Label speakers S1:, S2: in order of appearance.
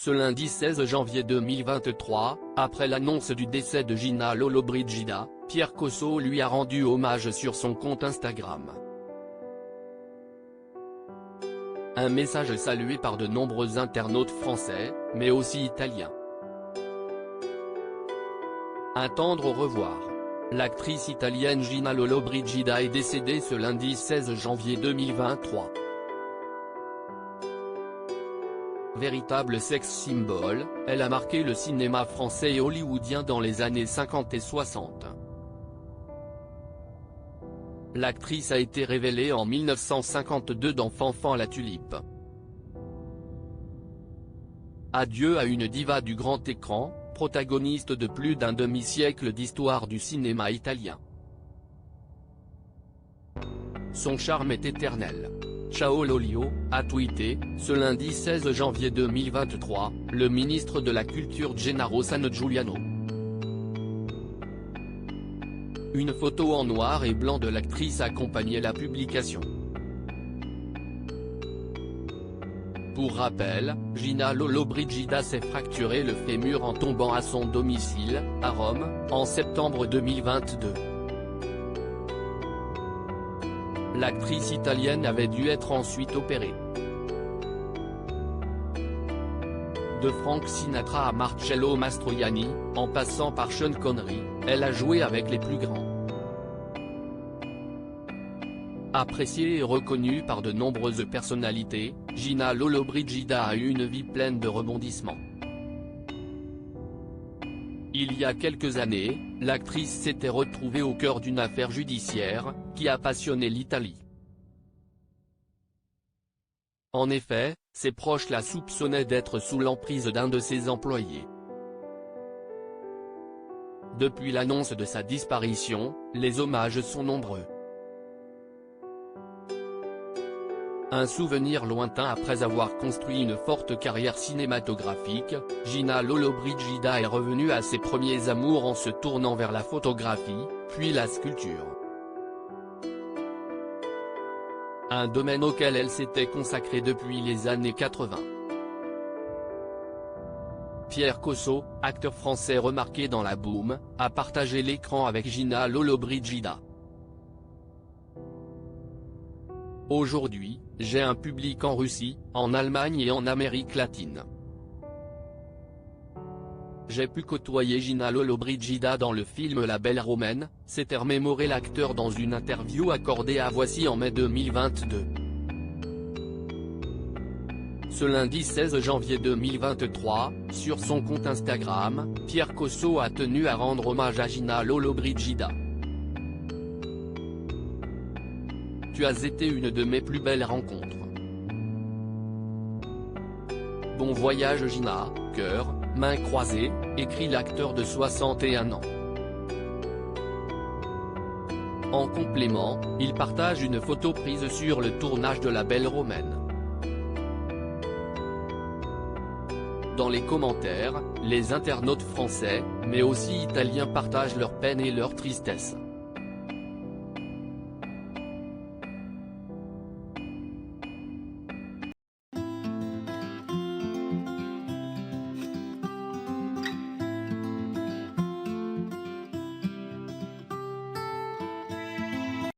S1: Ce lundi 16 janvier 2023, après l'annonce du décès de Gina Lollobrigida, Pierre Cosso lui a rendu hommage sur son compte Instagram. Un message salué par de nombreux internautes français, mais aussi italiens. Un tendre au revoir. L'actrice italienne Gina Lollobrigida est décédée ce lundi 16 janvier 2023. Véritable sex symbol, elle a marqué le cinéma français et hollywoodien dans les années 50 et 60. L'actrice a été révélée en 1952 dans Fanfan la Tulipe. Adieu à une diva du grand écran, protagoniste de plus d'un demi-siècle d'histoire du cinéma italien. Son charme est éternel. Ciao Lolio, a tweeté, ce lundi 16 janvier 2023, le ministre de la Culture Gennaro Sangiuliano. Une photo en noir et blanc de l'actrice accompagnait la publication. Pour rappel, Gina Lollobrigida s'est fracturé le fémur en tombant à son domicile, à Rome, en septembre 2022. L'actrice italienne avait dû être ensuite opérée. De Frank Sinatra à Marcello Mastroianni, en passant par Sean Connery, elle a joué avec les plus grands. Appréciée et reconnue par de nombreuses personnalités, Gina Lollobrigida a eu une vie pleine de rebondissements. Il y a quelques années, l'actrice s'était retrouvée au cœur d'une affaire judiciaire, qui a passionné l'Italie. En effet, ses proches la soupçonnaient d'être sous l'emprise d'un de ses employés. Depuis l'annonce de sa disparition, les hommages sont nombreux. Un souvenir lointain après avoir construit une forte carrière cinématographique, Gina Lollobrigida est revenue à ses premiers amours en se tournant vers la photographie, puis la sculpture. Un domaine auquel elle s'était consacrée depuis les années 80. Pierre Cosso, acteur français remarqué dans la boom, a partagé l'écran avec Gina Lollobrigida. Aujourd'hui, j'ai un public en Russie, en Allemagne et en Amérique latine. J'ai pu côtoyer Gina Lollobrigida dans le film La Belle Romaine, s'est remémoré l'acteur dans une interview accordée à Voici en mai 2022. Ce lundi 16 janvier 2023, sur son compte Instagram, Pierre Cosso a tenu à rendre hommage à Gina Lollobrigida. Tu as été une de mes plus belles rencontres. Bon voyage Gina, cœur, mains croisées, écrit l'acteur de 61 ans. En complément, il partage une photo prise sur le tournage de La Belle Romaine. Dans les commentaires, les internautes français, mais aussi italiens partagent leur peine et leur tristesse.